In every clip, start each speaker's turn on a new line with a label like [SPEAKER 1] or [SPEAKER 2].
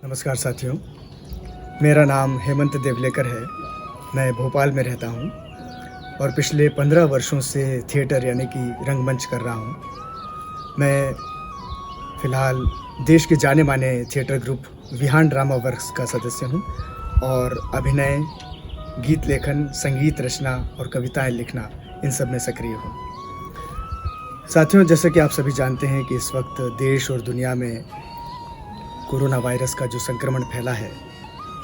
[SPEAKER 1] नमस्कार साथियों, मेरा नाम हेमंत देवलेकर है। मैं भोपाल में रहता हूँ और पिछले 15 वर्षों से थिएटर यानी कि रंगमंच कर रहा हूँ। मैं फ़िलहाल देश के जाने-माने theatre group Vihaan drama works का सदस्य हूँ और अभिनय, गीत लेखन, संगीत रचना और कविताएँ लिखना इन सब में सक्रिय हूँ। साथियों, जैसा कि आप सभी जानते हैं कि इस वक्त देश और दुनिया में कोरोना वायरस का जो संक्रमण फैला है,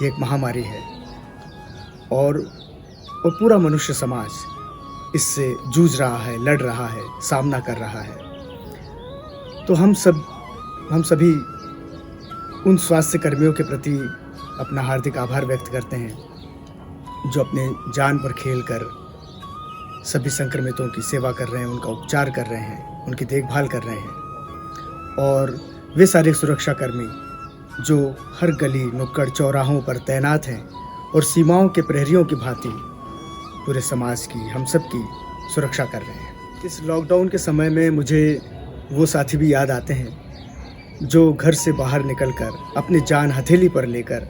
[SPEAKER 1] ये एक महामारी है और पूरा मनुष्य समाज इससे जूझ रहा है, लड़ रहा है, सामना कर रहा है। तो हम सभी उन स्वास्थ्य कर्मियों के प्रति अपना हार्दिक आभार व्यक्त करते हैं, जो अपने जान पर खेल कर सभी संक्रमितों की सेवा कर रहे हैं, उनका उपचार कर रहे हैं, उनकी देखभाल कर रहे हैं। और वे सारे सुरक्षाकर्मी जो हर गली, नुक्कड़, चौराहों पर तैनात हैं और सीमाओं के प्रहरियों की भांति पूरे समाज की, हम सब की सुरक्षा कर रहे हैं। इस लॉकडाउन के समय में मुझे वो साथी भी याद आते हैं जो घर से बाहर निकलकर अपनी जान हथेली पर लेकर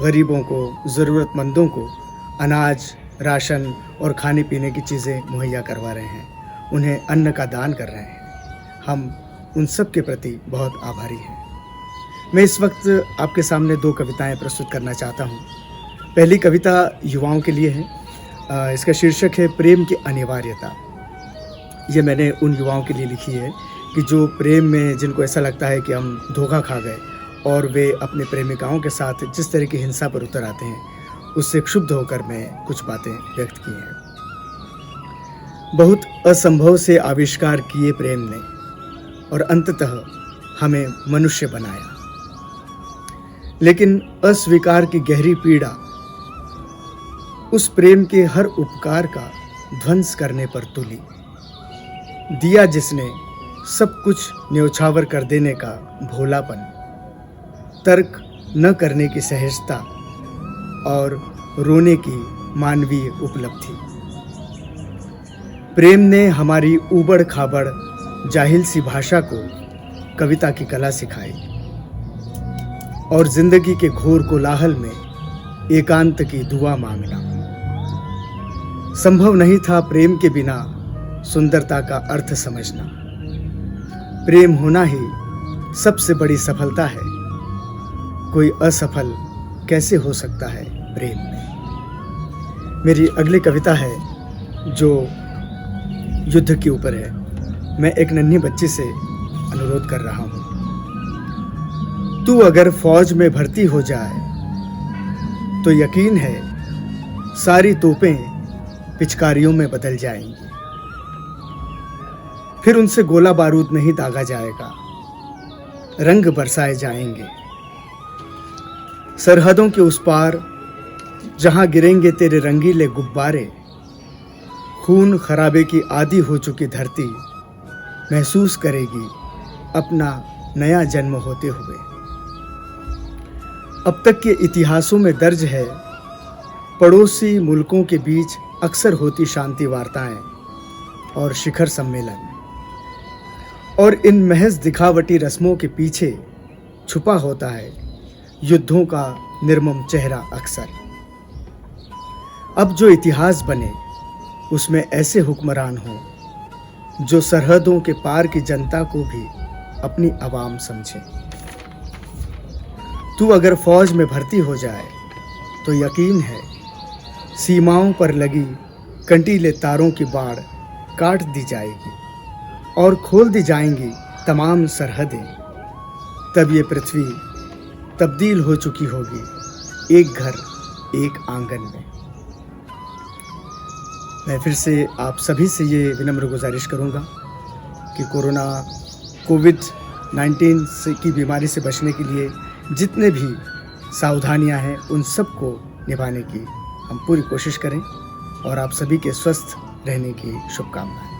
[SPEAKER 1] गरीबों को, ज़रूरतमंदों को अनाज, राशन और खाने पीने की चीज़ें मुहैया करवा रहे हैं, उन्हें अन्न का दान कर रहे हैं। हम उन सब के प्रति बहुत आभारी हैं। मैं इस वक्त आपके सामने 2 कविताएं प्रस्तुत करना चाहता हूं। पहली कविता युवाओं के लिए है। इसका शीर्षक है प्रेम की अनिवार्यता। ये मैंने उन युवाओं के लिए लिखी है कि जो प्रेम में, जिनको ऐसा लगता है कि हम धोखा खा गए और वे अपने प्रेमिकाओं के साथ जिस तरह की हिंसा पर उतर आते हैं, उससे क्षुब्ध होकर मैं कुछ बातें व्यक्त की हैं। बहुत असंभव से आविष्कार किए प्रेम ने और अंततः हमें मनुष्य बनाया, लेकिन अस्वीकार की गहरी पीड़ा उस प्रेम के हर उपकार का ध्वंस करने पर तुली। दिया जिसने सब कुछ न्यौछावर कर देने का भोलापन, तर्क न करने की सहजता और रोने की मानवीय उपलब्धि। प्रेम ने हमारी ऊबड़ खाबड़ जाहिल सी भाषा को कविता की कला सिखाई और जिंदगी के घोर कोलाहल में एकांत की दुआ मांगना। संभव नहीं था प्रेम के बिना सुंदरता का अर्थ समझना। प्रेम होना ही सबसे बड़ी सफलता है। कोई असफल कैसे हो सकता है प्रेम में। मेरी अगली कविता है जो युद्ध के ऊपर है। मैं एक नन्ही बच्ची से अनुरोध कर रहा हूँ। तू अगर फौज में भर्ती हो जाए तो यकीन है सारी तोपें पिचकारियों में बदल जाएंगी। फिर उनसे गोला बारूद नहीं दागा जाएगा, रंग बरसाए जाएंगे। सरहदों के उस पार जहां गिरेंगे तेरे रंगीले गुब्बारे, खून खराबे की आदी हो चुकी धरती महसूस करेगी अपना नया जन्म होते हुए। अब तक के इतिहासों में दर्ज है, पड़ोसी मुल्कों के बीच अक्सर होती शांति वार्ताएं और शिखर सम्मेलन, और इन महज दिखावटी रस्मों के पीछे छुपा होता है युद्धों का निर्मम चेहरा अक्सर। अब जो इतिहास बने उसमें ऐसे हुक्मरान हों जो सरहदों के पार की जनता को भी अपनी आवाम समझे। तू अगर फौज में भर्ती हो जाए तो यकीन है सीमाओं पर लगी कंटीले तारों की बाड़ काट दी जाएगी और खोल दी जाएंगी तमाम सरहदें। तब ये पृथ्वी तब्दील हो चुकी होगी एक घर, एक आंगन में। मैं फिर से आप सभी से ये विनम्र गुजारिश करूंगा कि कोविड-19 की बीमारी से बचने के लिए जितने भी सावधानियां हैं उन सब को निभाने की हम पूरी कोशिश करें और आप सभी के स्वस्थ रहने की शुभकामनाएं।